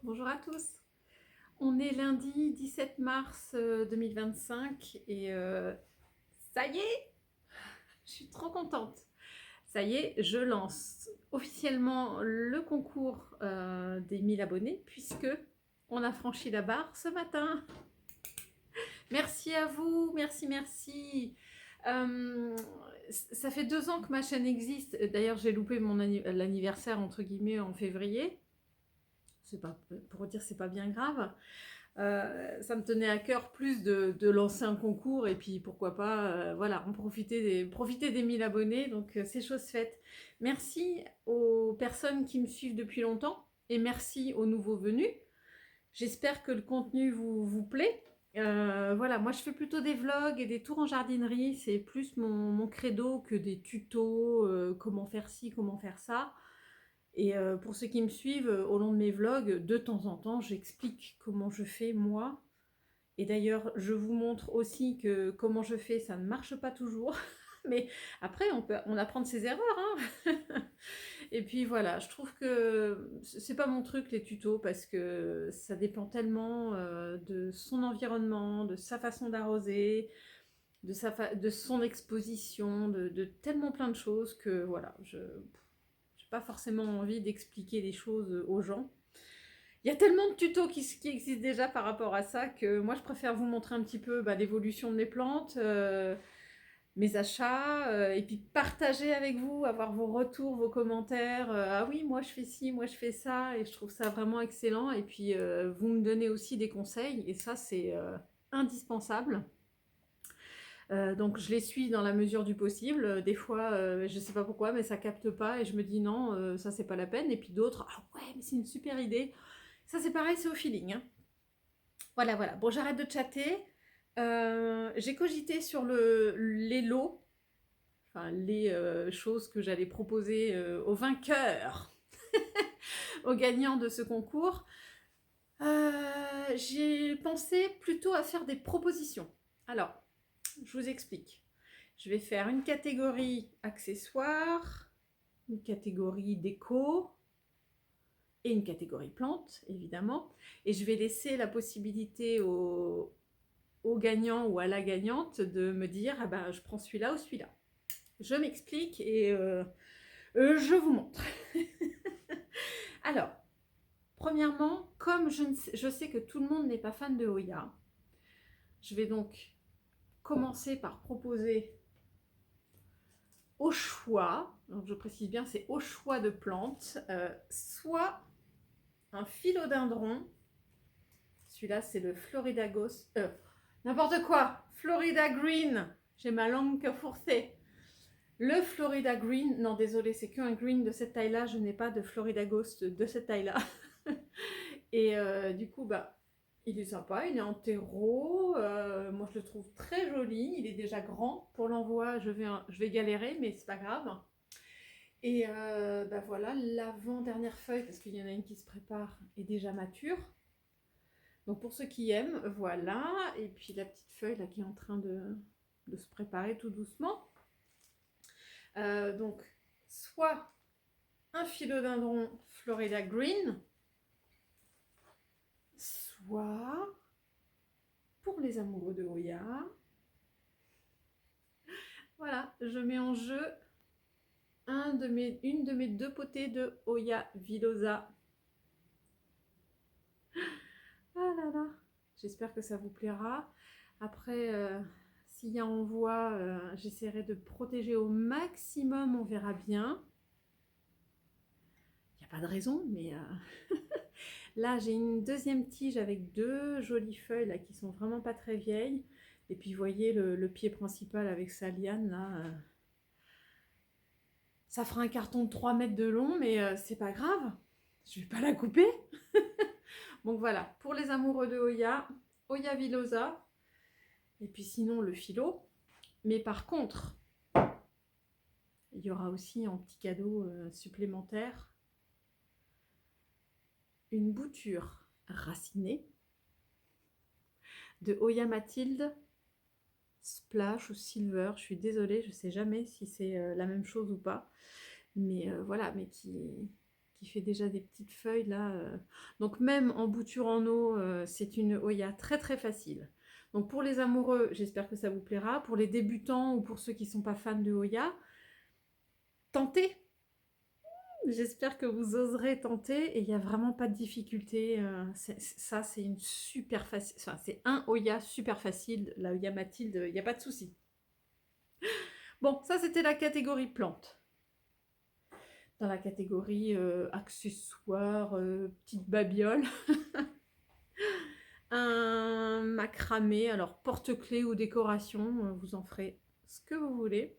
Bonjour à tous. On est lundi 17 mars 2025 et ça y est, je suis trop contente. Ça y est, je lance officiellement le concours des 1000 abonnés puisque on a franchi la barre ce matin. Merci à vous, merci. Euh, Ça fait 2 ans que ma chaîne existe. D'ailleurs, j'ai loupé l'anniversaire entre guillemets en février. C'est pas pour dire c'est pas bien grave. Ça me tenait à cœur plus de lancer un concours et puis pourquoi pas, voilà, profiter des 1000 abonnés. Donc c'est chose faite. Merci aux personnes qui me suivent depuis longtemps et merci aux nouveaux venus. J'espère que le contenu vous plaît. Voilà, moi je fais plutôt des vlogs et des tours en jardinerie. C'est plus mon credo que des tutos, comment faire ci, comment faire ça. Et pour ceux qui me suivent au long de mes vlogs, de temps en temps, j'explique comment je fais moi. Et d'ailleurs, je vous montre aussi que comment je fais, ça ne marche pas toujours. Mais après, on apprend de ses erreurs. Hein. Et puis voilà, je trouve que c'est pas mon truc les tutos parce que ça dépend tellement de son environnement, de sa façon d'arroser, de son exposition, de tellement plein de choses que voilà, je n'ai pas forcément envie d'expliquer les choses aux gens. Il y a tellement de tutos qui existent déjà par rapport à ça que moi je préfère vous montrer un petit peu l'évolution de mes plantes, mes achats, et puis partager avec vous, avoir vos retours, vos commentaires. Ah oui, moi je fais ci, moi je fais ça, et je trouve ça vraiment excellent. Et puis vous me donnez aussi des conseils, et ça c'est indispensable. Donc je les suis dans la mesure du possible. Des fois, je sais pas pourquoi, mais ça capte pas et je me dis non, ça c'est pas la peine. Et puis d'autres, ah ouais, mais c'est une super idée. Ça c'est pareil, c'est au feeling. Hein. Voilà. Bon, j'arrête de chatter. J'ai cogité sur les lots, enfin les choses que j'allais proposer aux vainqueurs, aux gagnants de ce concours. J'ai pensé plutôt à faire des propositions. Alors, je vous explique. Je vais faire une catégorie accessoires, une catégorie déco et une catégorie plantes, évidemment. Et je vais laisser la possibilité au gagnant ou à la gagnante de me dire ah ben, je prends celui-là ou celui-là. Je m'explique et je vous montre. Alors, premièrement, comme je sais que tout le monde n'est pas fan de Hoya, je vais donc commencer par proposer au choix, donc je précise bien, c'est au choix de plantes, soit un philodendron, celui-là c'est le Florida Ghost, n'importe quoi, Florida Green, j'ai ma langue fourcée. Le Florida Green, non désolé, c'est qu'un green de cette taille-là, je n'ai pas de Florida Ghost de cette taille-là. Et du coup, bah, il est sympa, il est en terreau, moi je le trouve très joli, il est déjà grand. Pour l'envoi, je vais galérer, mais c'est pas grave. Et bah voilà, l'avant-dernière feuille, parce qu'il y en a une qui se prépare, est déjà mature. Donc pour ceux qui aiment, voilà. Et puis la petite feuille là qui est en train de se préparer tout doucement. Donc soit un philodendron Florida Green, soit pour les amoureux de Hoya. Voilà, je mets en jeu une de mes 2 potées de Hoya villosa. Ah là là, j'espère que ça vous plaira. Après, s'il y a envoi, j'essaierai de protéger au maximum, on verra bien. Il n'y a pas de raison, mais là j'ai une deuxième tige avec 2 jolies feuilles là, qui sont vraiment pas très vieilles. Et puis vous voyez le pied principal avec sa liane là. Ça fera un carton de 3 mètres de long, mais c'est pas grave. Je vais pas la couper. Donc voilà, pour les amoureux de Hoya, Hoya villosa. Et puis sinon le philo. Mais par contre, il y aura aussi en petit cadeau supplémentaire une bouture racinée de Hoya Mathilde Splash ou Silver. Je suis désolée, je ne sais jamais si c'est la même chose ou pas. Mais voilà, mais qui qui fait déjà des petites feuilles là. Donc même en bouture en eau, c'est une Oya très très facile. Donc pour les amoureux, j'espère que ça vous plaira. Pour les débutants ou pour ceux qui ne sont pas fans de Oya, tentez. J'espère que vous oserez tenter et il n'y a vraiment pas de difficulté. Ça, c'est une super facile. Enfin, c'est un Oya super facile. La Oya Mathilde, il n'y a pas de souci. Bon, ça c'était la catégorie plantes. Dans la catégorie accessoires, petite babiole. Un macramé, alors porte-clés ou décoration, vous en ferez ce que vous voulez.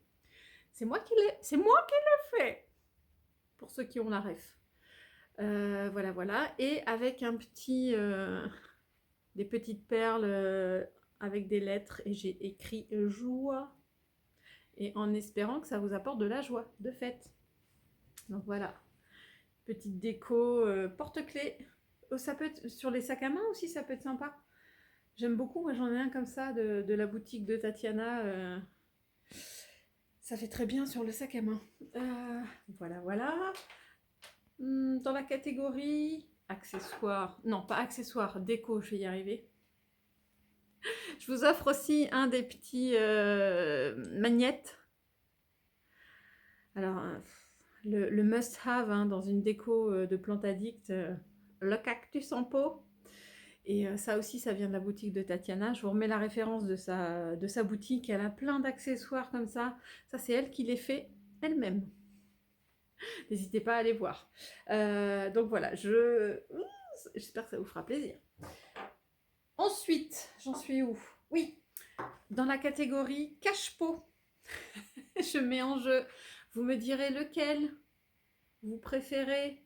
C'est moi qui l'ai fait, pour ceux qui ont la ref. Voilà, voilà. Et avec un petit, des petites perles avec des lettres, et j'ai écrit joie. Et en espérant que ça vous apporte de la joie, de fête. Donc voilà, petite déco porte-clés. Ça peut être sur les sacs à main aussi, ça peut être sympa. J'aime beaucoup, moi j'en ai un comme ça de la boutique de Tatiana. Ça fait très bien sur le sac à main. Voilà, voilà. Dans la catégorie accessoires, non pas accessoires, déco, je vais y arriver. Je vous offre aussi un des petits magnettes. Alors, le must-have hein, dans une déco de Plante Addict, le cactus en pot. Et ça aussi, ça vient de la boutique de Tatiana. Je vous remets la référence de sa boutique. Elle a plein d'accessoires comme ça. Ça, c'est elle qui les fait elle-même. N'hésitez pas à aller voir. Donc voilà, j'espère que ça vous fera plaisir. Ensuite, j'en suis où? Oui, dans la catégorie cache-pot. Je mets en jeu. Vous me direz lequel vous préférez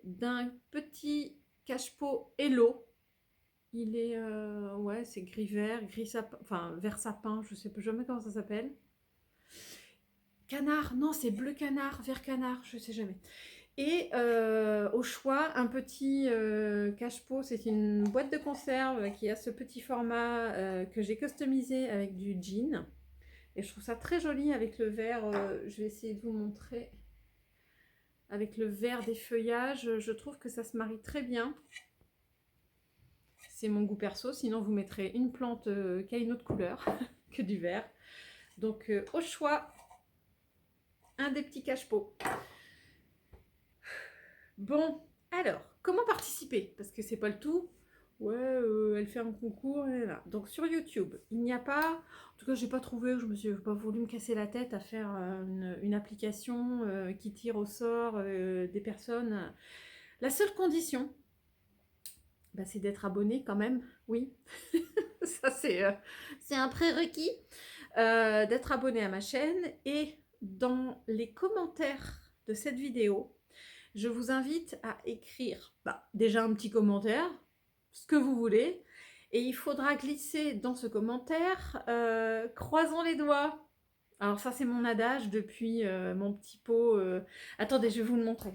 d'un petit cache-pot Hello. Il est, ouais, c'est gris-vert, gris sapin, enfin vert sapin, je sais jamais comment ça s'appelle. Canard, non, c'est bleu canard, vert canard, je sais jamais. Et au choix, un petit cache-pot, c'est une boîte de conserve qui a ce petit format que j'ai customisé avec du jean. Et je trouve ça très joli avec le vert, je vais essayer de vous montrer. Avec le vert des feuillages, je trouve que ça se marie très bien. C'est mon goût perso, sinon vous mettrez une plante qui a une autre couleur que du vert. Donc au choix, un des petits cache-pots. Bon, alors, comment participer? Parce que c'est pas le tout. Ouais, elle fait un concours, et là. Donc sur YouTube, il n'y a pas, en tout cas j'ai pas trouvé, je me suis pas voulu me casser la tête à faire une application qui tire au sort des personnes. La seule condition, bah, c'est d'être abonné quand même, oui. Ça c'est un prérequis, d'être abonné à ma chaîne. Et dans les commentaires de cette vidéo, je vous invite à écrire déjà un petit commentaire, ce que vous voulez, et il faudra glisser dans ce commentaire croisons les doigts. Alors ça c'est mon adage depuis mon petit pot. Attendez, je vais vous le montrer.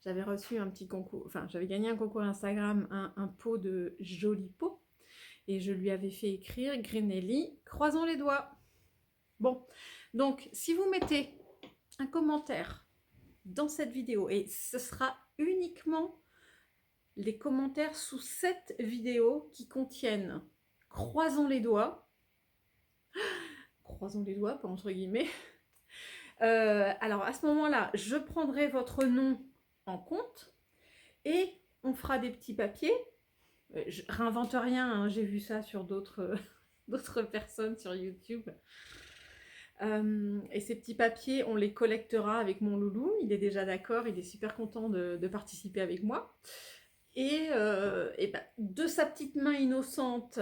J'avais reçu un petit concours, enfin j'avais gagné un concours Instagram, un pot de joli pot, et je lui avais fait écrire Grenelli, croisons les doigts. Bon, donc si vous mettez un commentaire dans cette vidéo, et ce sera uniquement les commentaires sous cette vidéo qui contiennent croisons les doigts, pas entre guillemets. Alors à ce moment-là, je prendrai votre nom en compte et on fera des petits papiers. Je réinvente rien, hein, j'ai vu ça sur d'autres personnes sur YouTube. Et ces petits papiers, on les collectera avec mon loulou. Il est déjà d'accord, il est super content de participer avec moi. Et de sa petite main innocente,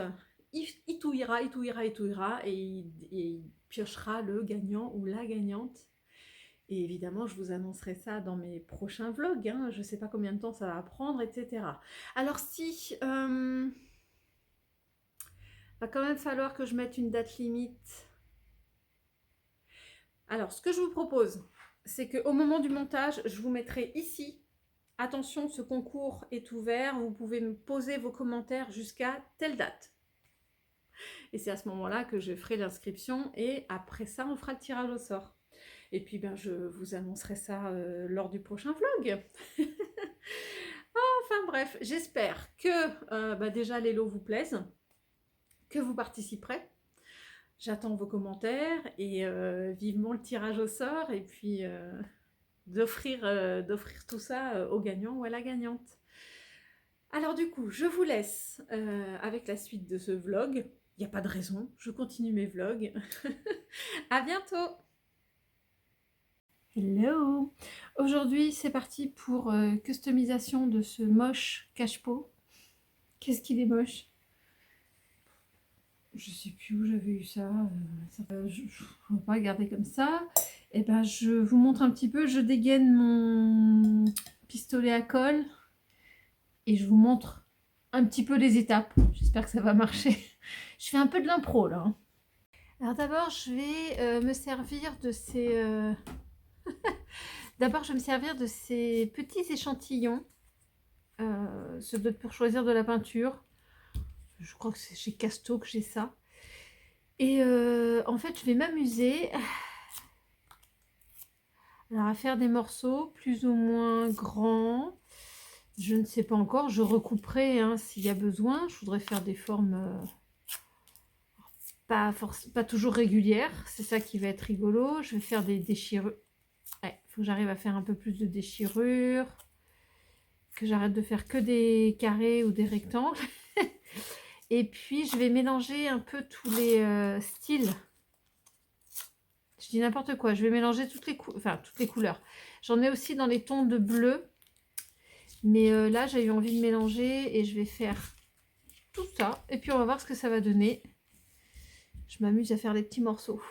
il touillera, et il piochera le gagnant ou la gagnante. Et évidemment, je vous annoncerai ça dans mes prochains vlogs. Hein. Je ne sais pas combien de temps ça va prendre, etc. Alors si... va quand même falloir que je mette une date limite. Alors, ce que je vous propose, c'est qu'au moment du montage, je vous mettrai ici. Attention, ce concours est ouvert. Vous pouvez me poser vos commentaires jusqu'à telle date. Et c'est à ce moment-là que je ferai l'inscription. Et après ça, on fera le tirage au sort. Et puis ben, je vous annoncerai ça lors du prochain vlog. Enfin bref, j'espère que bah, déjà les lots vous plaisent, que vous participerez. J'attends vos commentaires et vivement le tirage au sort et puis d'offrir tout ça au gagnant ou à la gagnante. Alors du coup, je vous laisse avec la suite de ce vlog. Il n'y a pas de raison, je continue mes vlogs. À bientôt. Hello. Aujourd'hui, c'est parti pour customisation de ce moche cache-pot. Qu'est-ce qu'il est moche? Je sais plus où j'avais eu ça. Je ne vais pas regarder comme ça. Et ben, je vous montre un petit peu. Je dégaine mon pistolet à colle et je vous montre un petit peu les étapes. J'espère que ça va marcher. Je fais un peu de l'impro là. Alors d'abord, je vais me servir de ces... D'abord, je vais me servir de ces petits échantillons. Ce doit être pour choisir de la peinture. Je crois que c'est chez Casto que j'ai ça. Et en fait, je vais m'amuser à faire des morceaux plus ou moins grands. Je ne sais pas encore. Je recouperai hein, s'il y a besoin. Je voudrais faire des formes pas toujours régulières. C'est ça qui va être rigolo. Je vais faire des déchirures. Ouais, il faut que j'arrive à faire un peu plus de déchirures. Que j'arrête de faire que des carrés ou des rectangles. Et puis, je vais mélanger un peu tous les styles. Je dis n'importe quoi. Je vais mélanger toutes les couleurs. J'en ai aussi dans les tons de bleu. Mais là, j'ai eu envie de mélanger et je vais faire tout ça. Et puis, on va voir ce que ça va donner. Je m'amuse à faire des petits morceaux.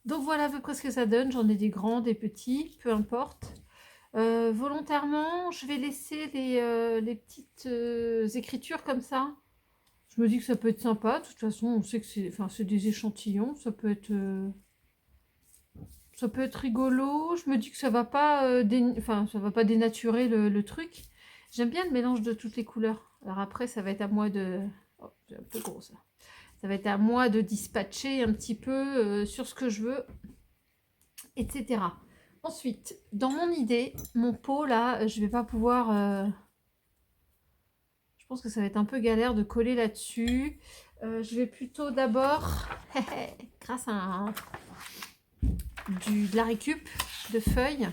Donc, voilà à peu près ce que ça donne. J'en ai des grands, des petits, peu importe. Volontairement, je vais laisser les petites écritures comme ça. Je me dis que ça peut être sympa. De toute façon, on sait que c'est des échantillons. Ça peut être rigolo. Je me dis que ça va pas, ça va pas dénaturer le truc. J'aime bien le mélange de toutes les couleurs. Alors après, ça va être à moi de... Oh, c'est un peu gros ça. Ça va être à moi de dispatcher un petit peu sur ce que je veux, etc. Ensuite, dans mon idée, mon pot là, je vais pas pouvoir... Je pense que ça va être un peu galère de coller là-dessus. Je vais plutôt d'abord, grâce à de la récup de feuilles,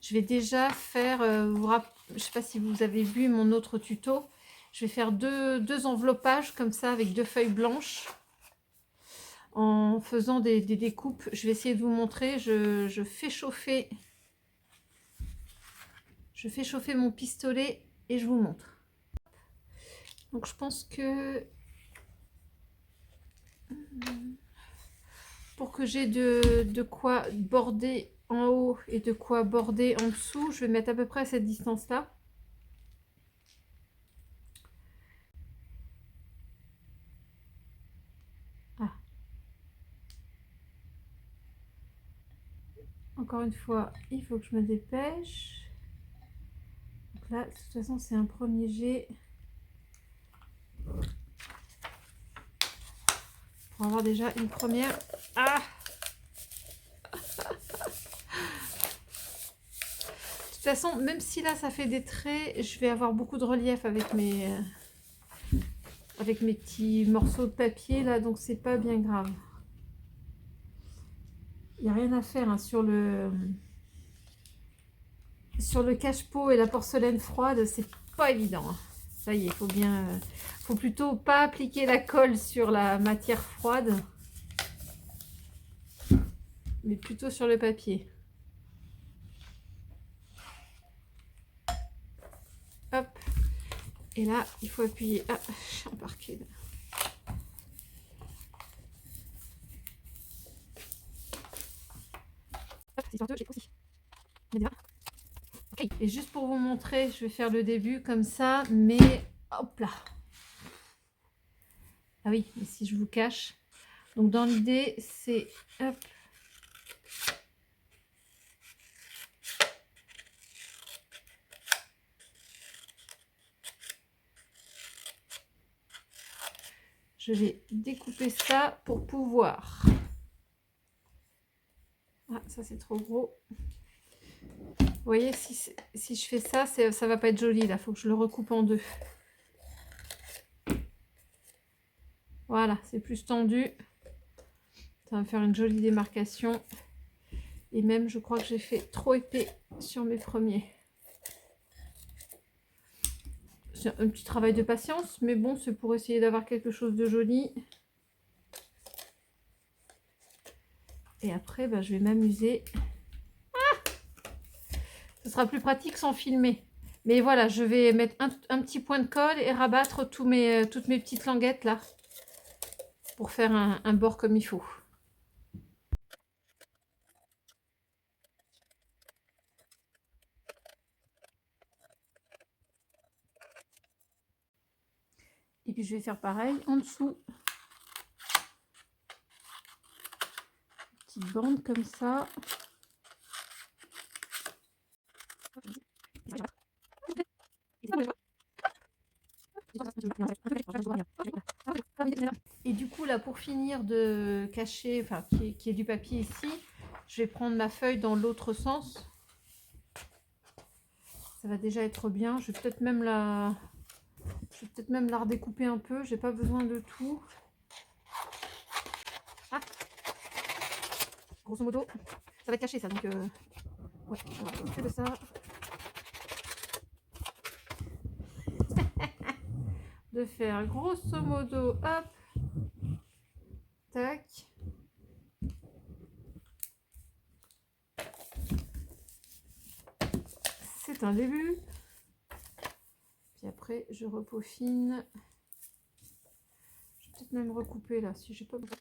je vais déjà faire... je ne sais pas si vous avez vu mon autre tuto. Je vais faire deux enveloppages comme ça avec 2 feuilles blanches. En faisant des découpes, je vais essayer de vous montrer. Je fais chauffer mon pistolet et je vous montre. Donc je pense que pour que j'ai de quoi border en haut et de quoi border en dessous, je vais mettre à peu près à cette distance-là. Ah. Encore une fois, il faut que je me dépêche. Donc là, de toute façon, c'est un premier jet. Pour avoir déjà une première... Ah! De toute façon, même si là, ça fait des traits, je vais avoir beaucoup de relief avec mes petits morceaux de papier, là. Donc, c'est pas bien grave. Il n'y a rien à faire hein, sur le cache-pot et la porcelaine froide, c'est pas évident. Hein. Ça y est, faut plutôt pas appliquer la colle sur la matière froide, mais plutôt sur le papier. Hop. Et là, il faut appuyer. Ah, je suis embarquée là. Hop, c'est j'ai aussi. Okay. Et juste pour vous montrer, je vais faire le début comme ça, mais hop là. Ah oui, mais si je vous cache. Donc dans l'idée, c'est hop. je vais découper ça pour pouvoir... Ah, ça c'est trop gros. Vous voyez, si je fais ça, ça va pas être joli là. Il faut que je le recoupe en deux. Voilà, c'est plus tendu. Ça va me faire une jolie démarcation. Et même, je crois que j'ai fait trop épais sur mes premiers. C'est un petit travail de patience, mais bon, c'est pour essayer d'avoir quelque chose de joli. Et après, bah, je vais m'amuser. Ah, ce sera plus pratique sans filmer. Mais voilà, je vais mettre un petit point de colle et rabattre toutes mes petites languettes là. Pour faire un bord comme il faut. Et puis je vais faire pareil en dessous. Petite bande comme ça. Et du coup là, pour finir de cacher, enfin qui est du papier ici, je vais prendre ma feuille dans l'autre sens. Ça va déjà être bien. Je vais peut-être même la redécouper un peu. J'ai pas besoin de tout. Ah, grosso modo, ça va être caché ça, donc ouais, on va profiter de ça. De faire grosso modo, hop, tac. C'est un début. Puis après, je repeaufine. Je vais peut-être même recouper là, si j'ai pas besoin.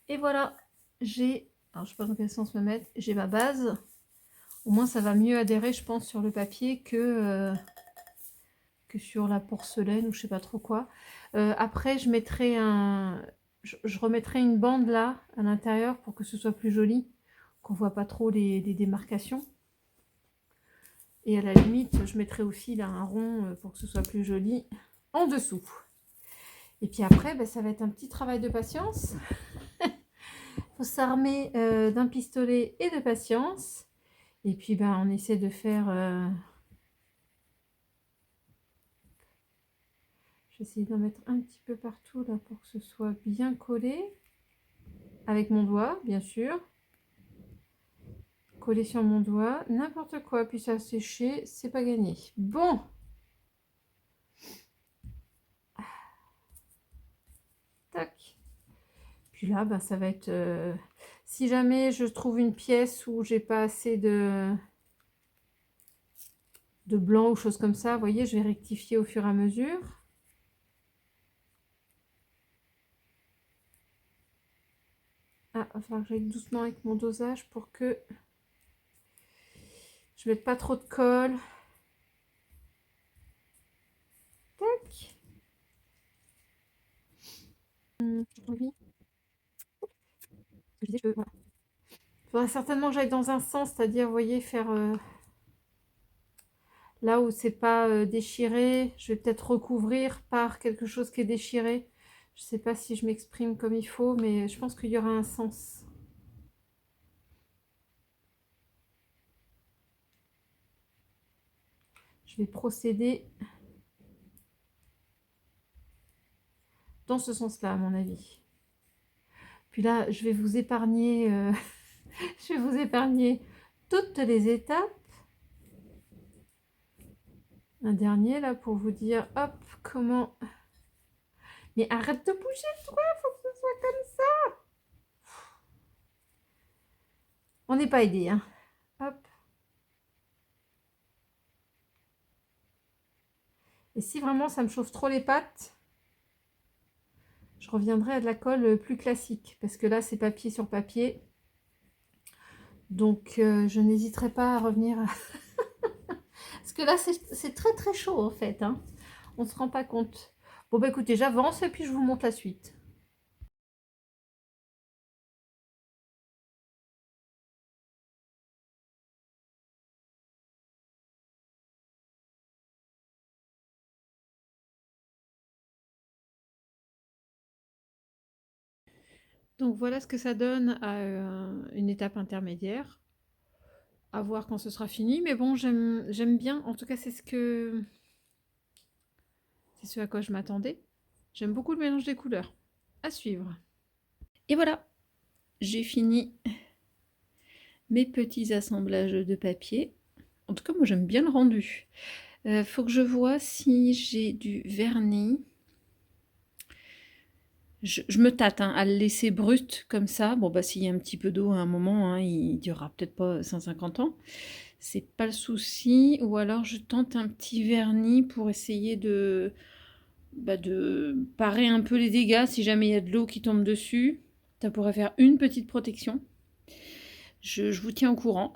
Et voilà, j'ai, alors je sais pas dans quel sens me mettre, j'ai ma base. Au moins ça va mieux adhérer, je pense, sur le papier que sur la porcelaine ou je sais pas trop quoi. Après, je mettrai je remettrai une bande là à l'intérieur pour que ce soit plus joli, qu'on voit pas trop les démarcations. Et à la limite, je mettrai aussi là un rond pour que ce soit plus joli en dessous. Et puis après, ben, ça va être un petit travail de patience. Il faut s'armer d'un pistolet et de patience. Et puis ben, on essaie de faire... J'essaie d'en mettre un petit peu partout là pour que ce soit bien collé. Avec mon doigt, bien sûr. Coller sur mon doigt. N'importe quoi. Puis ça a séché, c'est pas gagné. Bon. Tac. Puis là, ben, ça va être... si jamais je trouve une pièce où j'ai pas assez de blanc ou choses comme ça, vous voyez, je vais rectifier au fur et à mesure. Ah, il va falloir que j'aille doucement avec mon dosage pour que je mette pas trop de colle. Tac. Oui. Je disais, voilà. Il faudra certainement que j'aille dans un sens, c'est-à-dire, vous voyez, faire là où c'est pas déchiré. Je vais peut-être recouvrir par quelque chose qui est déchiré. Je sais pas si je m'exprime comme il faut, mais je pense qu'il y aura un sens. Je vais procéder dans ce sens-là, à mon avis. Puis là, je vais vous épargner, je vais vous épargner toutes les étapes. Un dernier là pour vous dire, hop, comment... Mais arrête de bouger, toi, faut que ce soit comme ça. On n'est pas aidé, hein. Hop. Et si vraiment ça me chauffe trop les pattes, je reviendrai à de la colle plus classique. Parce que là, c'est papier sur papier. Donc, je n'hésiterai pas à revenir. Parce que là, c'est très très chaud en fait, hein. On ne se rend pas compte. Bon, bah écoutez, j'avance et puis je vous montre la suite. Donc voilà ce que ça donne à une étape intermédiaire. À voir quand ce sera fini, mais bon, j'aime bien. En tout cas, c'est ce à quoi je m'attendais. J'aime beaucoup le mélange des couleurs. À suivre. Et voilà, j'ai fini mes petits assemblages de papier. En tout cas, moi, j'aime bien le rendu. Faut que je vois si j'ai du vernis. Je me tâte hein, à le laisser brut comme ça. Bon, bah, s'il y a un petit peu d'eau à un moment, hein, il durera peut-être pas 150 ans. C'est pas le souci. Ou alors, je tente un petit vernis pour essayer de parer un peu les dégâts si jamais il y a de l'eau qui tombe dessus. Ça pourrait faire une petite protection. Je vous tiens au courant.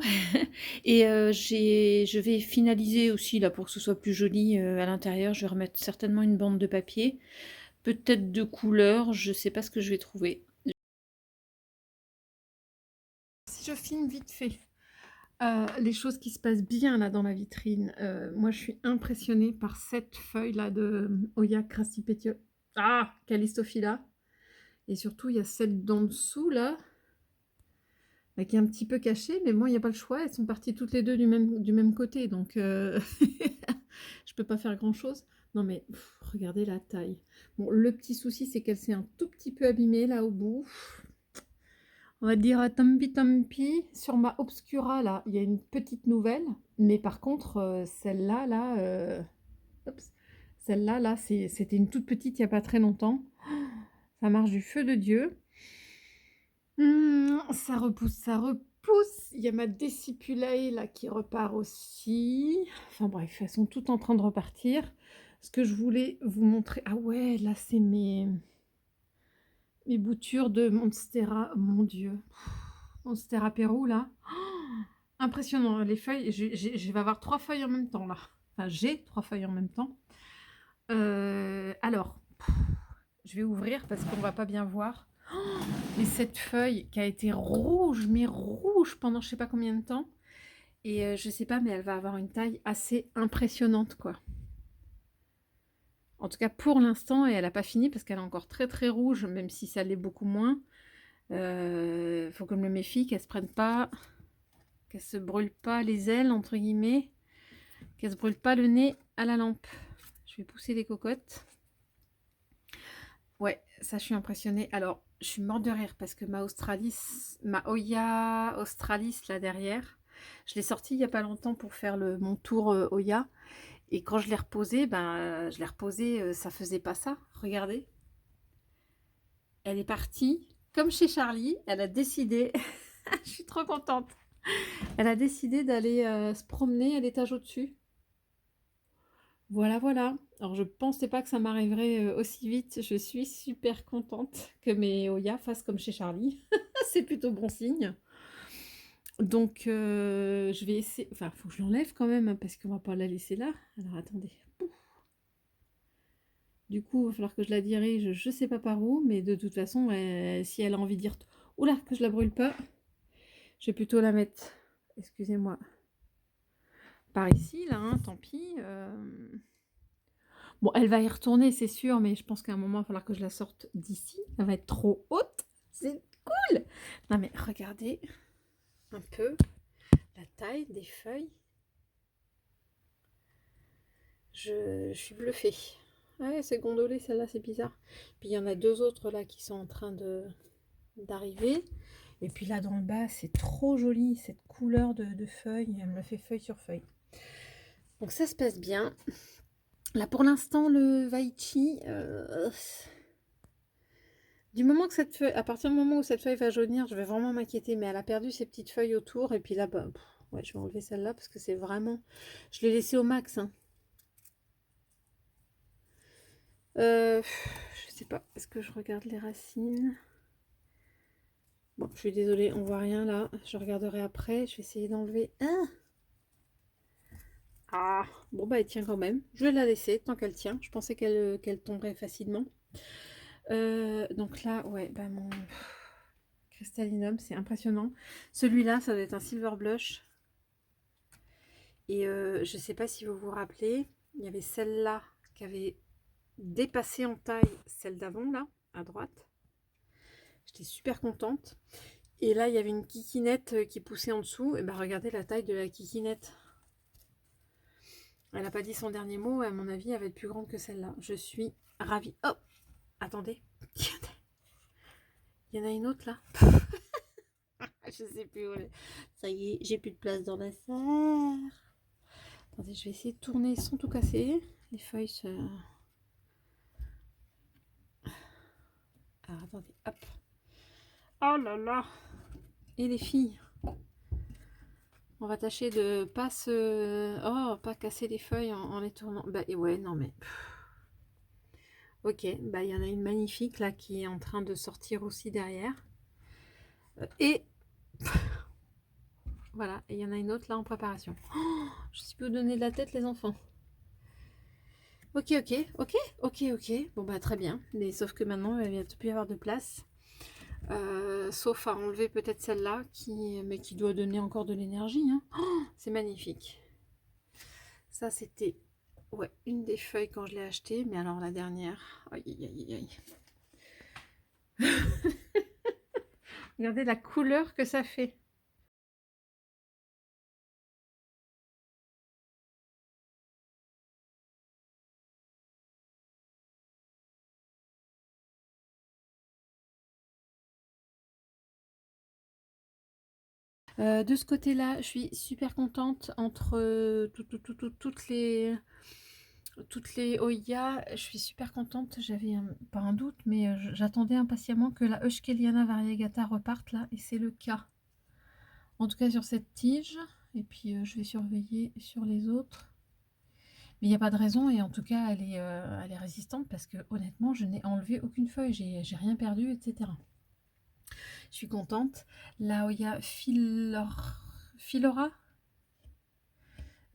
Et je vais finaliser aussi, là, pour que ce soit plus joli à l'intérieur. Je vais remettre certainement une bande de papier. Peut-être de couleur, je sais pas ce que je vais trouver. Si je filme vite fait les choses qui se passent bien là dans la vitrine, moi je suis impressionnée par cette feuille là de Oya Crassipetio. Ah, Callistophila. Et surtout, il y a celle d'en dessous là, qui est un petit peu cachée, mais moi il n'y a pas le choix, elles sont parties toutes les deux du même côté, donc je peux pas faire grand chose. Non mais regardez la taille. Bon, le petit souci c'est qu'elle s'est un tout petit peu abîmée là au bout. On va dire tant pis. Sur ma Obscura, là, il y a une petite nouvelle. Mais par contre, celle-là, celle-là, là, c'était une toute petite il n'y a pas très longtemps. Ça marche du feu de Dieu. Ça repousse, ça repousse. Il y a ma Décipulae, là, qui repart aussi. Enfin bref, elles sont toutes en train de repartir. Ce que je voulais vous montrer... Ah ouais, là, c'est mes boutures de Monstera. Mon Dieu. Monstera Pérou, là. Impressionnant, les feuilles, je vais avoir 3 feuilles en même temps là. Enfin, j'ai 3 feuilles en même temps. Alors, je vais ouvrir parce qu'on va pas bien voir. Et cette feuille qui a été rouge, mais rouge pendant je sais pas combien de temps. Et je sais pas, mais elle va avoir une taille assez impressionnante quoi. En tout cas pour l'instant, et elle n'a pas fini parce qu'elle est encore très très rouge, même si ça l'est beaucoup moins. Faut que je me méfie, qu'elle se prenne pas, qu'elle se brûle pas les ailes entre guillemets. Qu'elle se brûle pas le nez à la lampe. Je vais pousser les cocottes. Ouais, ça je suis impressionnée. Alors, je suis morte de rire parce que ma Oya Australis là derrière, je l'ai sortie il y a pas longtemps pour faire mon tour Oya. Et quand je l'ai reposée, je l'ai reposée, ça faisait pas ça. Regardez. Elle est partie, comme chez Charlie, elle a décidé, je suis trop contente, elle a décidé d'aller se promener à l'étage au-dessus. Voilà, voilà. Alors, je pensais pas que ça m'arriverait aussi vite. Je suis super contente que mes Oya fassent comme chez Charlie. C'est plutôt bon signe. Donc, je vais essayer... Enfin, il faut que je l'enlève quand même, hein, parce qu'on va pas la laisser là. Alors, attendez. Du coup, il va falloir que je la dirige, je sais pas par où, mais de toute façon, si elle a envie de dire... Oula, que je la brûle pas. Je vais plutôt la mettre... Excusez-moi. Par ici, là, hein, tant pis. Bon, elle va y retourner, c'est sûr, mais je pense qu'à un moment, il va falloir que je la sorte d'ici. Elle va être trop haute. C'est cool. Non, mais regardez un peu la taille des feuilles. Je suis bluffée. Ouais, c'est gondolé, celle-là, c'est bizarre. Puis il y en a deux autres là qui sont en train d'arriver. Et puis là, dans le bas, c'est trop joli, cette couleur de feuilles. Elle me fait feuille sur feuille. Donc ça se passe bien. Là, pour l'instant, le Vaichi... Du moment que cette feuille, à partir du moment où cette feuille va jaunir, je vais vraiment m'inquiéter. Mais elle a perdu ses petites feuilles autour. Et puis là, ouais, je vais enlever celle-là parce que c'est vraiment... Je l'ai laissée au max. Hein. Je sais pas. Est-ce que je regarde les racines? Bon, je suis désolée, on voit rien là. Je regarderai après. Je vais essayer d'enlever. Ah, bon bah elle tient quand même. Je vais la laisser tant qu'elle tient. Je pensais qu'elle tomberait facilement. Donc là, ouais, bah mon Cristallinum, c'est impressionnant. Celui-là, ça doit être un Silver Blush. Et je sais pas si vous vous rappelez, il y avait celle-là qui avait dépassé en taille celle d'avant, là, à droite. J'étais super contente. Et là, il y avait une kikinette qui poussait en dessous. Et ben regardez la taille de la kikinette. Elle n'a pas dit son dernier mot. À mon avis, elle va être plus grande que celle-là. Je suis ravie. Oh, attendez. Il y en a une autre là. Je sais plus où elle est. Ça y est, j'ai plus de place dans la serre. Attendez, je vais essayer de tourner sans tout casser. Les feuilles se... Ah, attendez, hop. Oh là là. Et les filles, on va tâcher de pas se... Oh, pas casser les feuilles en les tournant. Bah et ouais, non mais... Ok, bah il y en a une magnifique là qui est en train de sortir aussi derrière. Et... Voilà, et il y en a une autre là en préparation. Oh, je sais plus où donner de la tête les enfants. Ok, ok. Bon bah très bien. Mais sauf que maintenant il va plus y avoir de place. Sauf à enlever peut-être celle-là, mais qui doit donner encore de l'énergie. Hein. Oh, c'est magnifique. Ça c'était ouais, une des feuilles quand je l'ai achetée. Mais alors la dernière... Aïe, aïe, aïe. Regardez la couleur que ça fait. De ce côté-là, je suis super contente entre toutes les Oya. Je suis super contente. J'avais pas un doute, mais j'attendais impatiemment que la Euskeliana variegata reparte là, et c'est le cas. En tout cas sur cette tige. Et puis je vais surveiller sur les autres. Mais il n'y a pas de raison, et en tout cas elle est résistante parce que honnêtement je n'ai enlevé aucune feuille, j'ai rien perdu, etc. Je suis contente. La Oya Philora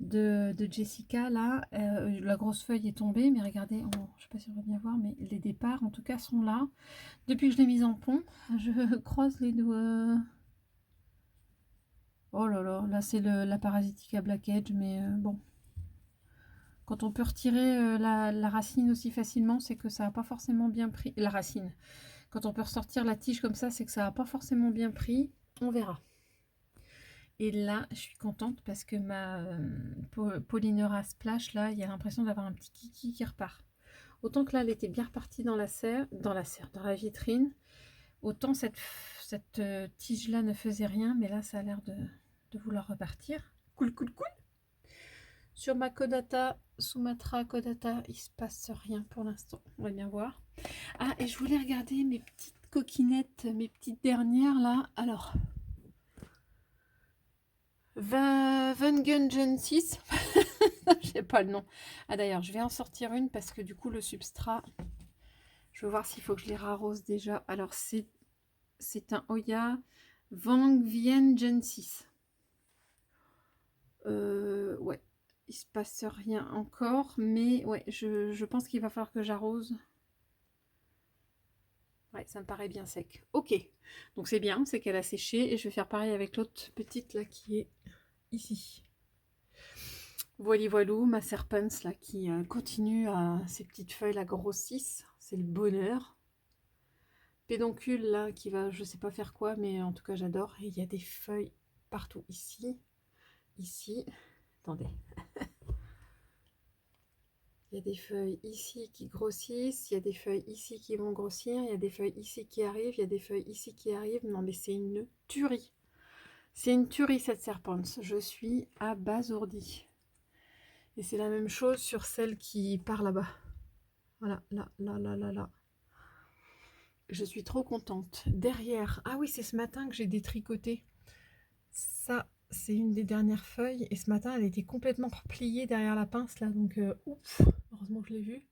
de Jessica, là, la grosse feuille est tombée, mais regardez, je ne sais pas si on va bien voir, mais les départs en tout cas sont là. Depuis que je l'ai mise en pont, je croise les doigts. Oh là là, là c'est la Parasitica Black Edge, mais bon. Quand on peut retirer la racine aussi facilement, c'est que ça n'a pas forcément bien pris. La racine. Quand on peut ressortir la tige comme ça, c'est que ça n'a pas forcément bien pris. On verra. Et là, je suis contente parce que ma Polynera Splash, là, il y a l'impression d'avoir un petit kiki qui repart. Autant que là, elle était bien repartie dans la vitrine. Autant cette tige-là ne faisait rien, mais là, ça a l'air de vouloir repartir. Cool. Sur ma Kodata, Sumatra Kodata, il se passe rien pour l'instant. On va bien voir. Ah, et je voulais regarder mes petites coquinettes, mes petites dernières là. Alors, Vengen 6. Je sais pas le nom. Ah d'ailleurs, je vais en sortir une parce que du coup le substrat, je vais voir s'il faut que je les rarrose déjà. Alors c'est un Oya Wang Vien Gen 6. Ouais, il se passe rien encore, mais ouais, je pense qu'il va falloir que j'arrose. Ouais, ça me paraît bien sec. Ok, donc c'est bien, c'est qu'elle a séché et je vais faire pareil avec l'autre petite là qui est ici. Voilou, ma Serpens là qui continue à ses petites feuilles la grossissent, c'est le bonheur. Pédoncule là qui va, je sais pas faire quoi, mais en tout cas j'adore. Et il y a des feuilles partout ici, attendez. Il y a des feuilles ici qui grossissent, il y a des feuilles ici qui vont grossir, il y a des feuilles ici qui arrivent, il y a des feuilles ici qui arrivent. Non mais c'est une tuerie. C'est une tuerie cette Serpens. Je suis abasourdie. Et c'est la même chose sur celle qui part là-bas. Voilà, là. Je suis trop contente. Derrière, ah oui, c'est ce matin que j'ai détricoté. Ça, c'est une des dernières feuilles. Et ce matin, elle était complètement repliée derrière la pince, là. Donc, ouf, heureusement que je l'ai vue.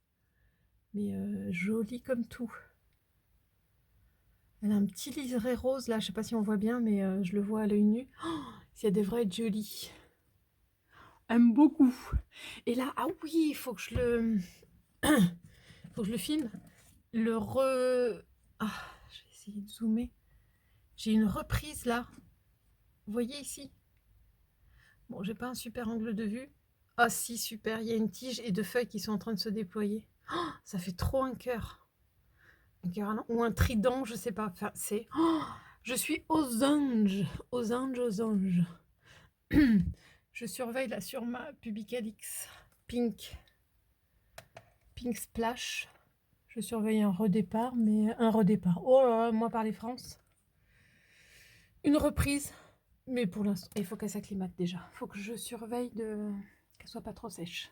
Mais jolie comme tout. Elle a un petit liseré rose, là. Je sais pas si on voit bien, mais je le vois à l'œil nu. Oh, ça devrait être joli. Aime beaucoup. Et là, ah oui, il faut que je le... faut que je le filme. Ah, je vais essayer de zoomer. J'ai une reprise là. Vous voyez ici? Bon, j'ai pas un super angle de vue. Ah si, super, il y a une tige et deux feuilles qui sont en train de se déployer. Oh, ça fait trop un cœur. ou un trident, je sais pas. Enfin, c'est... Oh, je suis aux anges, aux anges, aux anges. Je surveille là sur ma Pubicalix Pink, Pink Splash. Je surveille un redépart, mais un redépart. Oh là là, moi parler France. Une reprise, mais pour l'instant, il faut qu'elle s'acclimate déjà. Il faut que je surveille qu'elle soit pas trop sèche.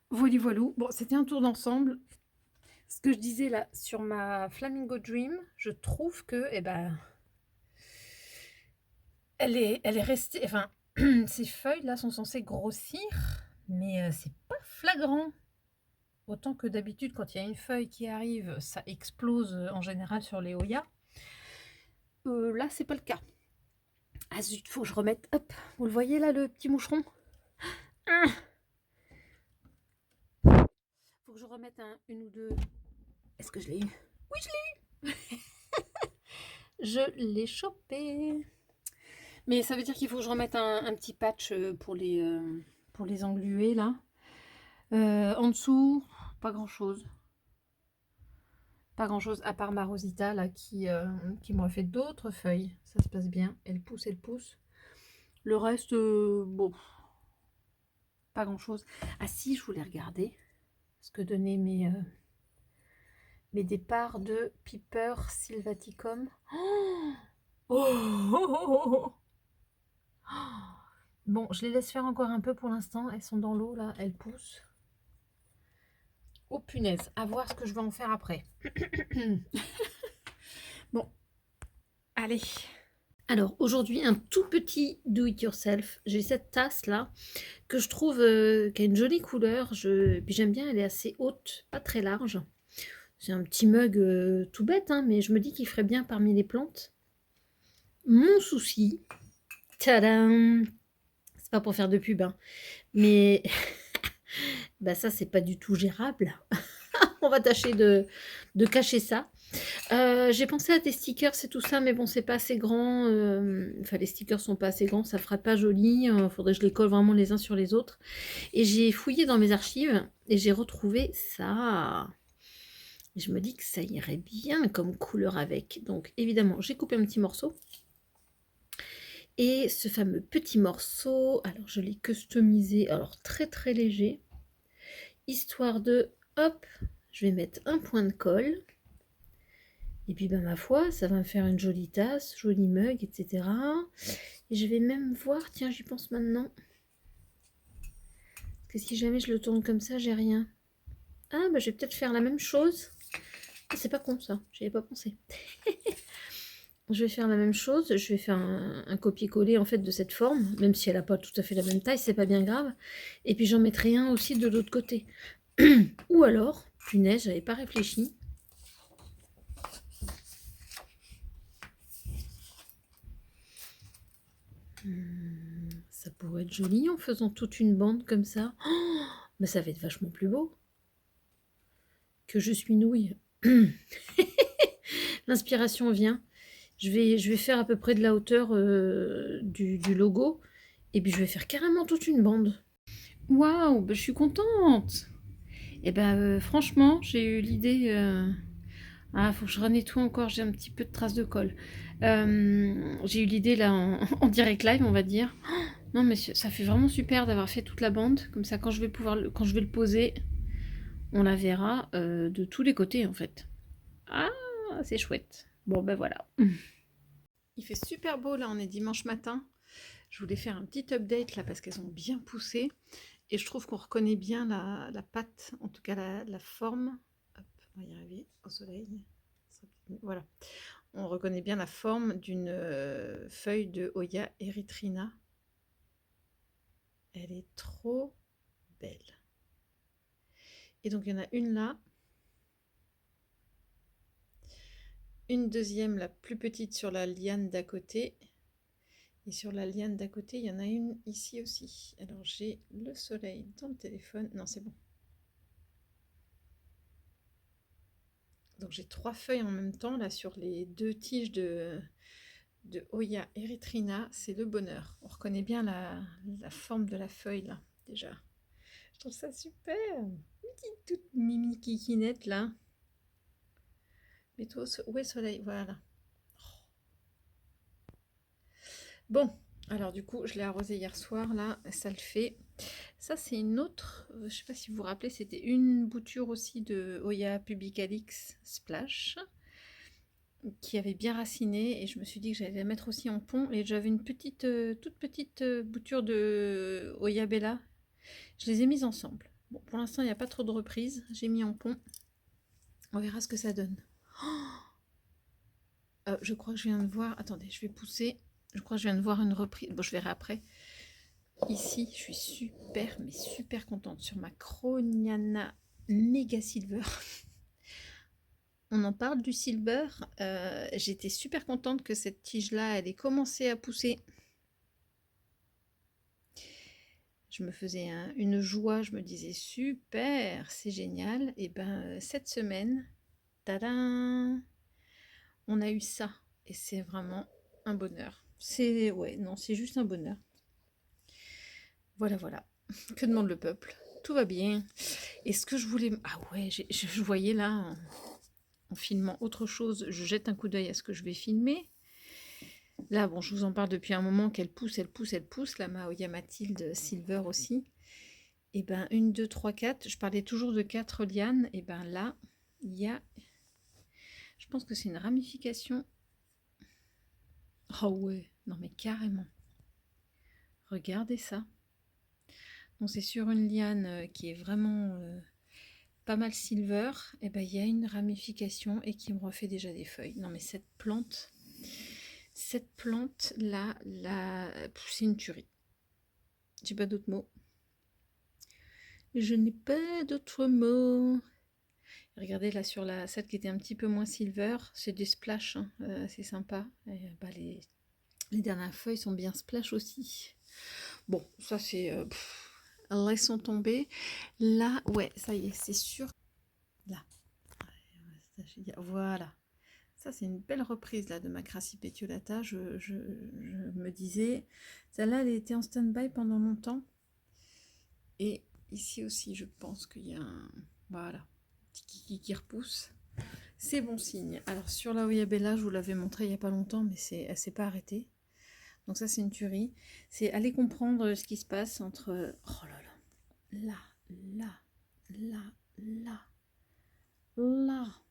Voilà, voilou. Bon, c'était un tour d'ensemble. Ce que je disais là sur ma Flamingo Dream, je trouve que, eh ben, elle est restée. Enfin, ces feuilles là sont censées grossir, mais c'est pas flagrant. Autant que d'habitude, quand il y a une feuille qui arrive, ça explose en général sur les Hoya. Là, c'est pas le cas. Ah zut, faut que je remette. Hop, vous le voyez là, le petit moucheron. Faut que je remette une ou deux. Est-ce que je l'ai eu? Oui, je l'ai eu. Je l'ai chopé. Mais ça veut dire qu'il faut que je remette un petit patch pour les engluer là. En dessous, pas grand chose. Pas grand chose à part ma Rosita là qui m'a fait d'autres feuilles. Ça se passe bien. Elle pousse, elle pousse. Le reste, bon, pas grand chose. Ah si, je voulais regarder ce que donnaient mes départs de Piper Sylvaticum. Oh, bon, je les laisse faire encore un peu pour l'instant. Elles sont dans l'eau là, elles poussent. Oh punaise, à voir ce que je vais en faire après. Bon, allez. Alors aujourd'hui, un tout petit do-it-yourself. J'ai cette tasse là que je trouve qui a une jolie couleur. Puis j'aime bien, elle est assez haute, pas très large. C'est un petit mug tout bête, hein, mais je me dis qu'il ferait bien parmi les plantes. Mon souci, tadam, c'est pas pour faire de pub, hein, mais bah ça c'est pas du tout gérable. On va tâcher de cacher ça. J'ai pensé à des stickers et tout ça, mais bon, c'est pas assez grand. Enfin, les stickers sont pas assez grands, ça fera pas joli. Faudrait que je les colle vraiment les uns sur les autres. Et j'ai fouillé dans mes archives et j'ai retrouvé ça. Et je me dis que ça irait bien comme couleur avec. Donc, évidemment, j'ai coupé un petit morceau. Et ce fameux petit morceau, alors je l'ai customisé, alors très très léger. Histoire de, hop, je vais mettre un point de colle. Et puis, ben, ma foi, ça va me faire une jolie tasse, joli mug, etc. Et je vais même voir, tiens, j'y pense maintenant. Parce que si jamais je le tourne comme ça, j'ai rien. Ah, bah, je vais peut-être faire la même chose. Ah, c'est pas con, ça. J'y avais pas pensé. Je vais faire la même chose. Je vais faire un copier-coller, en fait, de cette forme. Même si elle n'a pas tout à fait la même taille, c'est pas bien grave. Et puis, j'en mettrai un aussi de l'autre côté. Ou alors, punaise, j'avais pas réfléchi. Ça pourrait être joli en faisant toute une bande comme ça. Oh, mais ça va être vachement plus beau. Que je suis nouille. L'inspiration vient. Je vais faire à peu près de la hauteur du logo. Et puis je vais faire carrément toute une bande. Waouh, bah, je suis contente. Et ben franchement, j'ai eu l'idée. Ah, faut que je renettoie encore, j'ai un petit peu de traces de colle. J'ai eu l'idée là en direct live, on va dire. Oh, non, mais ça fait vraiment super d'avoir fait toute la bande. Comme ça, quand je vais quand je vais le poser, on la verra de tous les côtés en fait. Ah, c'est chouette. Bon, ben voilà. Il fait super beau là, on est dimanche matin. Je voulais faire un petit update là parce qu'elles ont bien poussé. Et je trouve qu'on reconnaît bien la pâte, en tout cas la forme. Hop, on va y arriver au soleil. Voilà. On reconnaît bien la forme d'une feuille de Hoya erythrina. Elle est trop belle. Et donc il y en a une là. Une deuxième, la plus petite sur la liane d'à côté. Et sur la liane d'à côté, il y en a une ici aussi. Alors j'ai le soleil dans le téléphone. Non, c'est bon. Donc j'ai 3 feuilles en même temps là sur les 2 tiges de Hoya erythrina. C'est le bonheur. On reconnaît bien la forme de la feuille là déjà. Je trouve ça super. Une petite toute mimi kikinette là. Mets-toi où est le soleil? Voilà. Bon, alors du coup, je l'ai arrosé hier soir, là, ça le fait. Ça, c'est une autre, je sais pas si vous vous rappelez, c'était une bouture aussi de Oya Publicalix Splash, qui avait bien raciné, et je me suis dit que j'allais la mettre aussi en pont, et j'avais une petite, toute petite bouture de Oya Bella. Je les ai mises ensemble. Bon, pour l'instant, il n'y a pas trop de reprises, j'ai mis en pont. On verra ce que ça donne. Je crois que je viens de voir, attendez, je vais pousser. Je crois que je viens de voir une reprise, bon, je verrai après. Ici, je suis super, mais super contente sur ma Croniana Mega Silver. On en parle du silver. J'étais super contente que cette tige-là, elle ait commencé à pousser. Je me faisais une joie, je me disais super, c'est génial. Et ben cette semaine, tadam, on a eu ça. Et c'est vraiment un bonheur. C'est ouais, non, c'est juste un bonheur. Voilà, voilà. Que demande le peuple? Tout va bien. Et ce que je voulais... Ah ouais, je voyais là, en filmant autre chose, je jette un coup d'œil à ce que je vais filmer. Là, bon, je vous en parle depuis un moment qu'elle pousse, elle pousse, elle pousse. La Mahoya Mathilde Silver aussi. Et ben, 1, 2, 3, 4. Je parlais toujours de 4 lianes. Et ben là, il y a... Je pense que c'est une ramification. Oh ouais, non mais carrément. Regardez ça. Donc c'est sur une liane qui est vraiment pas mal silver. Et ben il y a une ramification et qui me refait déjà des feuilles. Non mais cette plante là, c'est une tuerie. J'ai pas d'autres mots. Je n'ai pas d'autres mots. Regardez là sur celle qui était un petit peu moins silver, c'est des splash, hein, c'est sympa. Et, bah, les dernières feuilles sont bien splash aussi. Bon, ça c'est... laissons tomber. Là, ouais, ça y est, c'est sûr. Là. Voilà. Ça, c'est une belle reprise là de ma Crassi pétiolata. Je me disais, celle-là, elle était en stand-by pendant longtemps. Et ici aussi, je pense qu'il y a un... Voilà, petit kiki qui repousse. C'est bon signe. Alors, sur la Oyabella, je vous l'avais montré il n'y a pas longtemps, mais elle ne s'est pas arrêtée. Donc ça, c'est une tuerie. C'est aller comprendre ce qui se passe entre... Oh là là. Là, là, là, là.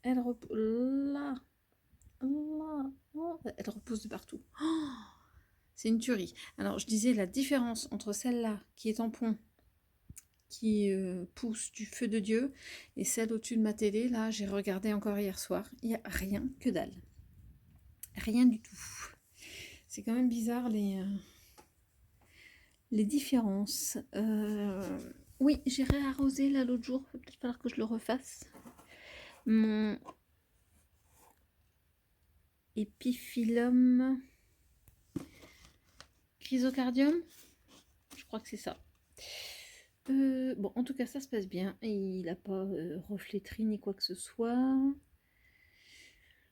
Elle repousse... Là. Là. Oh, elle repousse de partout. Oh, c'est une tuerie. Alors, je disais la différence entre celle-là, qui est en pont, qui pousse du feu de Dieu, et celle au-dessus de ma télé, là, j'ai regardé encore hier soir. Il n'y a rien que dalle. Rien du tout. C'est quand même bizarre les différences. Oui, j'ai réarrosé là l'autre jour. Il va peut-être falloir que je le refasse. Mon Epiphyllum chrysocardium. Je crois que c'est ça. Bon, en tout cas, ça se passe bien. Il n'a pas reflétri ni quoi que ce soit.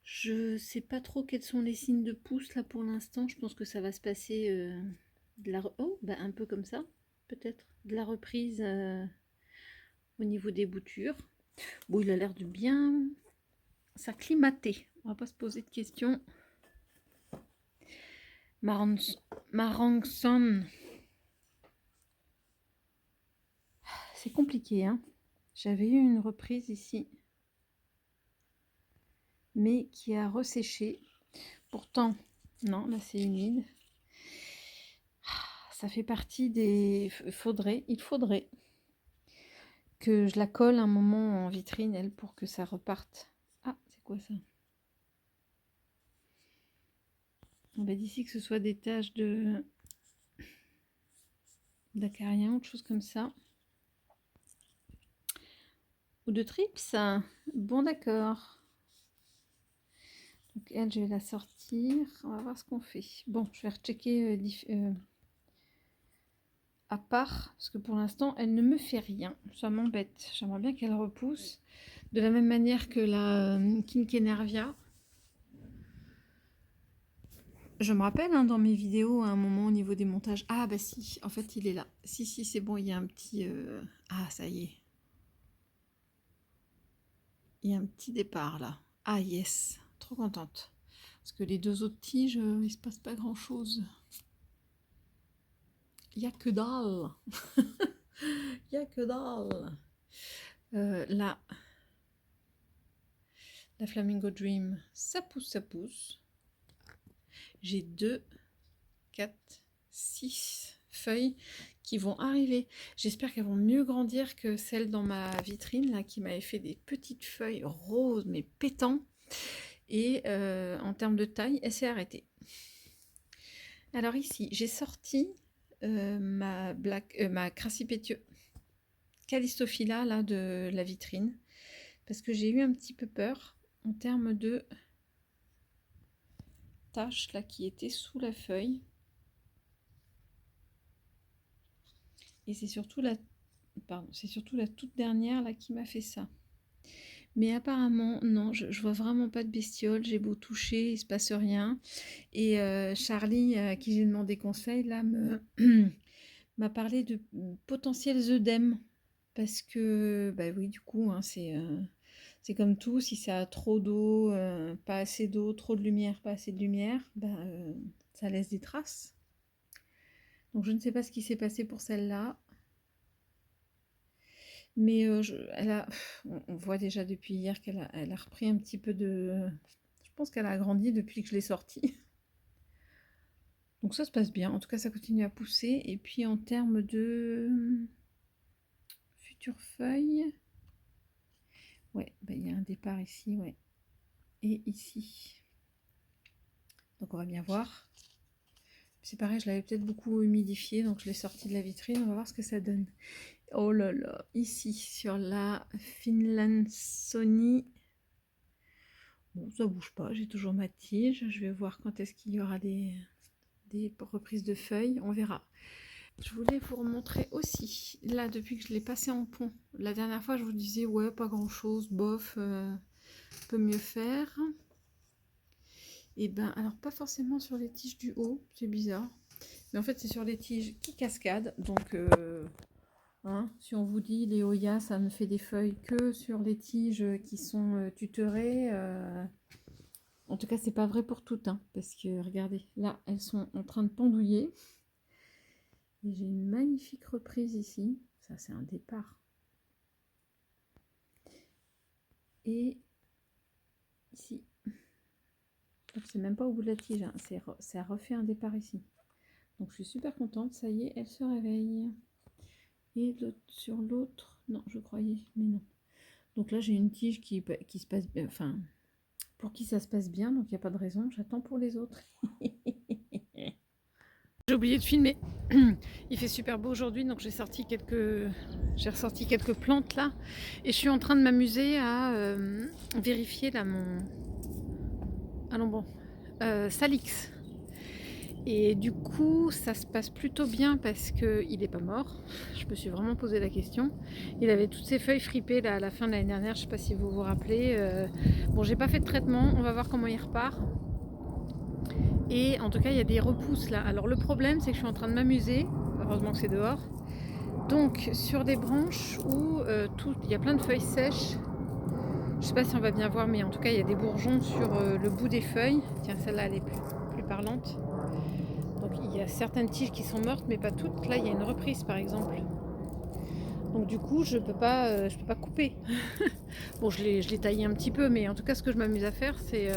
Je sais pas trop quels sont les signes de pouce là pour l'instant. Je pense que ça va se passer de la... Oh, bah, un peu comme ça, peut-être. De la reprise au niveau des boutures. Bon, il a l'air de bien s'acclimater. On va pas se poser de questions. Marangson. C'est compliqué, hein. J'avais eu une reprise ici, mais qui a resséché. Pourtant, non, là c'est humide. Ça fait partie des... il faudrait que je la colle un moment en vitrine, elle, pour que ça reparte. Ah, c'est quoi ça? On va d'ici que ce soit des taches d'acarien, autre chose comme ça. Ou de trips. Bon, d'accord. Donc elle, je vais la sortir. On va voir ce qu'on fait. Bon, je vais rechecker à part, parce que pour l'instant, elle ne me fait rien. Ça m'embête. J'aimerais bien qu'elle repousse. De la même manière que la Kinkenervia. Je me rappelle dans mes vidéos à un moment au niveau des montages. Ah bah si, en fait il est là. Si, c'est bon, il y a un petit... Ah ça y est. Il y a un petit départ là. Ah yes, trop contente. Parce que les deux autres tiges, il se passe pas grand chose. Il y a que dalle. Il y a que dalle. Là, la Flamingo Dream, ça pousse, ça pousse. J'ai 2, 4, 6 feuilles qui vont arriver. J'espère qu'elles vont mieux grandir que celles dans ma vitrine, là, qui m'avait fait des petites feuilles roses, mais pétants. Et en termes de taille, elle s'est arrêtée. Alors ici, j'ai sorti ma Crassipetio Callistophila là, de la vitrine. Parce que j'ai eu un petit peu peur en termes de taches là qui étaient sous la feuille. Et c'est surtout la toute dernière là qui m'a fait ça. Mais apparemment, non, je vois vraiment pas de bestiole. J'ai beau toucher, il se passe rien. Et Charlie, à qui j'ai demandé conseil, là, m'a parlé de potentiels œdèmes. Parce que, bah oui, du coup, hein, c'est comme tout. Si ça a trop d'eau, pas assez d'eau, trop de lumière, pas assez de lumière, bah, ça laisse des traces. Donc je ne sais pas ce qui s'est passé pour celle-là. Mais on voit déjà depuis hier qu'elle a repris un petit peu de... Je pense qu'elle a grandi depuis que je l'ai sortie. Donc ça se passe bien. En tout cas, ça continue à pousser. Et puis en termes de futures feuilles... Ouais, bah, il y a un départ ici, ouais. Et ici. Donc on va bien voir. C'est pareil, je l'avais peut-être beaucoup humidifié, donc je l'ai sorti de la vitrine. On va voir ce que ça donne. Oh là là, ici sur la Finland Sony. Bon, ça bouge pas, j'ai toujours ma tige. Je vais voir quand est-ce qu'il y aura des reprises de feuilles, on verra. Je voulais vous remontrer aussi, là depuis que je l'ai passé en pont. La dernière fois je vous disais ouais pas grand chose, bof, peut mieux faire. Et ben alors pas forcément sur les tiges du haut, c'est bizarre. Mais en fait c'est sur les tiges qui cascadent, donc hein, si on vous dit les Oya ça ne fait des feuilles que sur les tiges qui sont tutorées, en tout cas c'est pas vrai pour toutes, hein, parce que regardez, là elles sont en train de pendouiller. Et j'ai une magnifique reprise ici, ça c'est un départ. Et ici, c'est même pas au bout de la tige, hein, ça refait un départ ici. Donc je suis super contente, ça y est, elle se réveille. Et sur l'autre, non, je croyais, mais non. Donc là j'ai une tige qui se passe bien, enfin, pour qui ça se passe bien, donc il n'y a pas de raison, j'attends pour les autres. J'ai oublié de filmer. Il fait super beau aujourd'hui, donc j'ai ressorti quelques plantes là, et je suis en train de m'amuser à vérifier là mon Salix. Et du coup, ça se passe plutôt bien parce qu'il n'est pas mort. Je me suis vraiment posé la question. Il avait toutes ses feuilles fripées là, à la fin de l'année dernière. Je ne sais pas si vous vous rappelez. Bon, j'ai pas fait de traitement. On va voir comment il repart. Et en tout cas, il y a des repousses là. Alors le problème, c'est que je suis en train de m'amuser. Heureusement que c'est dehors. Donc sur des branches où il y a plein de feuilles sèches. Je ne sais pas si on va bien voir, mais en tout cas, il y a des bourgeons sur le bout des feuilles. Tiens, celle-là, elle est plus parlante. Donc il y a certaines tiges qui sont mortes, mais pas toutes. Là, il y a une reprise, par exemple. Donc du coup, je peux pas couper. Bon, je l'ai taillé un petit peu, mais en tout cas, ce que je m'amuse à faire, c'est...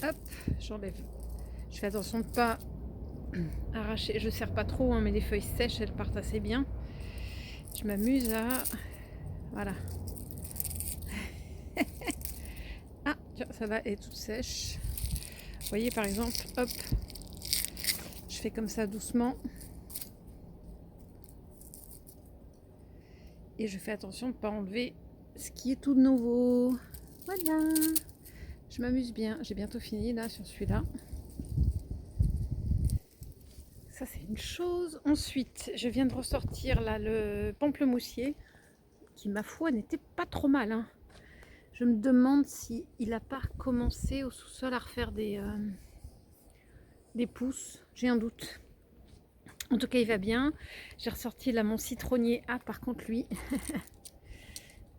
hop, j'enlève. Je fais attention de ne pas arracher. Je ne serre pas trop, hein, mais les feuilles sèches, elles partent assez bien. Je m'amuse à... Voilà. Ah, tiens, ça va, elle est toute sèche. Vous voyez, par exemple, hop, je fais comme ça doucement. Et je fais attention de ne pas enlever ce qui est tout nouveau. Voilà. Je m'amuse bien. J'ai bientôt fini là sur celui-là. Ça c'est une chose. Ensuite, je viens de ressortir là le pamplemoussier qui, ma foi, n'était pas trop mal, hein. Je me demande si il n'a pas commencé au sous-sol à refaire des pousses. J'ai un doute. En tout cas, il va bien. J'ai ressorti là mon citronnier. Ah, par contre, lui...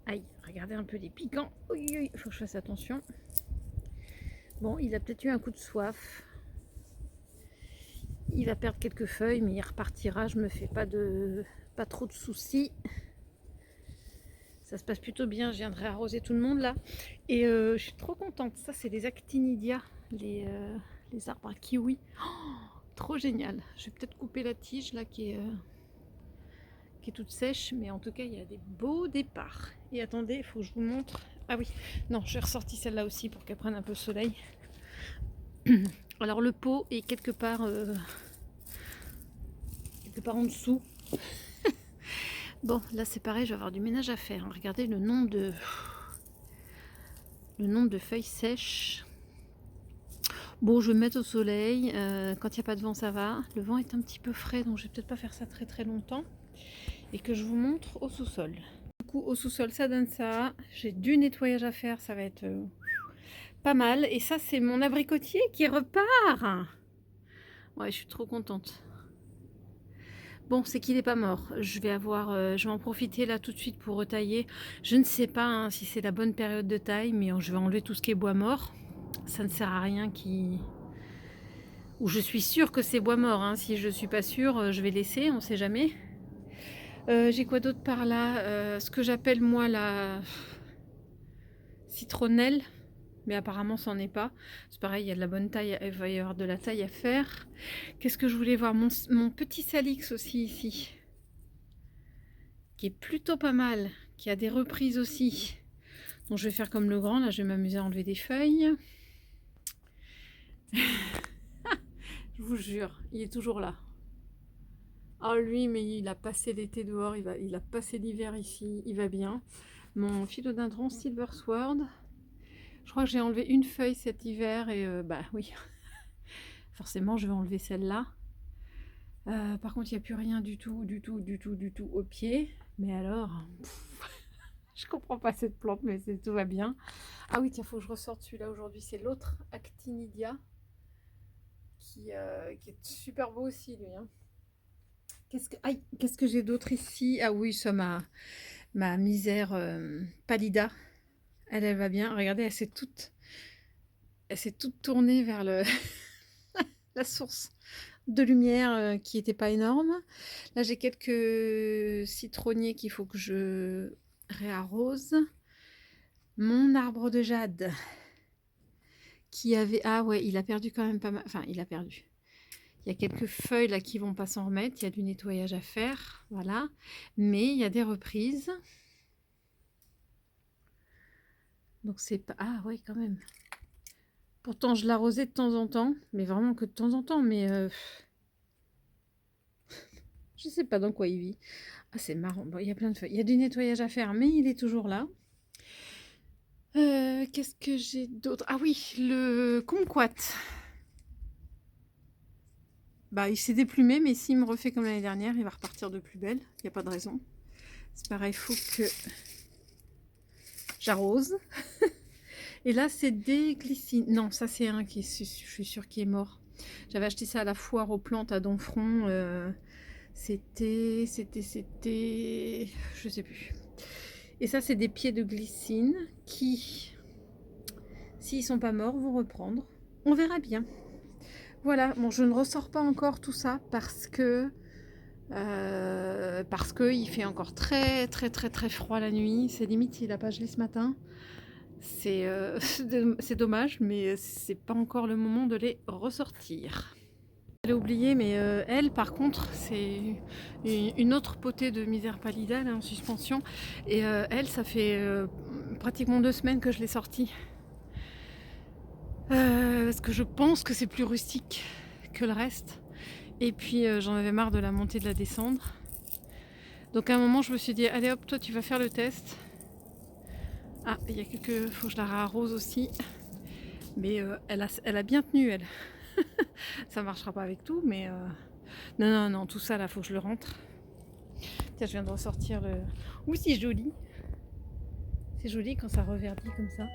Aïe. Regardez un peu les piquants. Il faut que je fasse attention. Bon, il a peut-être eu un coup de soif. Il va perdre quelques feuilles, mais il repartira. Je me fais pas trop de soucis. Ça se passe plutôt bien. Je viendrai arroser tout le monde là. Et je suis trop contente. Ça, c'est les actinidia, les arbres à kiwi. Oh, trop génial. Je vais peut-être couper la tige là qui est toute sèche. Mais en tout cas, il y a des beaux départs. Et attendez, il faut que je vous montre. Ah oui, non, j'ai ressorti celle-là aussi pour qu'elle prenne un peu de soleil. Alors le pot est quelque part en dessous. Bon, là c'est pareil, je vais avoir du ménage à faire. Regardez le nombre de feuilles sèches. Bon, je vais me mettre au soleil. Quand il n'y a pas de vent, ça va. Le vent est un petit peu frais, donc je vais peut-être pas faire ça très très longtemps. Et que je vous montre au sous-sol. Du coup, au sous-sol, ça donne ça. J'ai du nettoyage à faire, ça va être pas mal. Et ça, c'est mon abricotier qui repart. Ouais, je suis trop contente. Bon, c'est qu'il n'est pas mort. Je vais en profiter là tout de suite pour retailler. Je ne sais pas hein, si c'est la bonne période de taille, mais je vais enlever tout ce qui est bois mort. Ça ne sert à rien ou je suis sûre que c'est bois mort. Hein. Si je suis pas sûre, je vais laisser, on ne sait jamais. J'ai quoi d'autre par là ce que j'appelle moi la citronnelle. Mais apparemment, c'en est pas. C'est pareil, il y a de la bonne taille, il va y avoir de la taille à faire. Qu'est-ce que je voulais voir mon petit salix aussi ici. Qui est plutôt pas mal, qui a des reprises aussi. Donc je vais faire comme le grand, là je vais m'amuser à enlever des feuilles. Je vous jure, il est toujours là. Ah lui, mais il a passé l'été dehors, il a passé l'hiver ici, il va bien. Mon philodendron Silver Sword, je crois que j'ai enlevé une feuille cet hiver et bah oui, forcément je vais enlever celle-là. Par contre, il n'y a plus rien du tout au pied. Mais alors, je comprends pas cette plante, mais tout va bien. Ah oui, tiens, faut que je ressorte celui-là aujourd'hui. C'est l'autre Actinidia qui est super beau aussi, lui. Hein. Qu'est-ce que j'ai d'autre ici? Ah oui, ça, ma misère pallida. Elle va bien. Regardez, elle s'est toute tournée vers la source de lumière qui n'était pas énorme. Là, j'ai quelques citronniers qu'il faut que je réarrose. Mon arbre de jade qui avait... Ah ouais, il a perdu quand même pas mal. Enfin, il a perdu. Il y a quelques feuilles là qui vont pas s'en remettre. Il y a du nettoyage à faire. Voilà. Mais il y a des reprises. Donc c'est pas... Ah ouais, quand même. Pourtant, je l'arrosais de temps en temps. Mais vraiment que de temps en temps. Mais... je sais pas dans quoi il vit. Ah, c'est marrant. Bon, il y a plein de feuilles. Il y a du nettoyage à faire, mais il est toujours là. Qu'est-ce que j'ai d'autre? Ah oui, le kumquat. Bah, il s'est déplumé, mais s'il me refait comme l'année dernière, il va repartir de plus belle. Il n'y a pas de raison. C'est pareil, il faut que j'arrose. Et là, c'est des glycines. Non, ça, c'est un je suis sûre, qui est mort. J'avais acheté ça à la foire aux plantes à Donfront. C'était... Je sais plus. Et ça, c'est des pieds de glycine qui, s'ils sont pas morts, vont reprendre. On verra bien. Voilà, bon, je ne ressors pas encore tout ça parce que il fait encore très froid la nuit. C'est limite, il n'a pas gelé ce matin. C'est dommage, mais c'est pas encore le moment de les ressortir. Je l'ai oublié, mais elle, par contre, c'est une autre potée de misère pallida là, en suspension. Et elle, ça fait pratiquement 2 semaines que je l'ai sortie. Parce que je pense que c'est plus rustique que le reste. Et puis j'en avais marre de la monter, de la descendre. Donc à un moment, je me suis dit, allez hop, toi tu vas faire le test. Ah, il y a faut que je la réarrose aussi. Mais elle a bien tenu, elle. Ça marchera pas avec tout, mais non, tout ça là, faut que je le rentre. Tiens, je viens de ressortir le... Oui, c'est joli. C'est joli quand ça reverdit comme ça.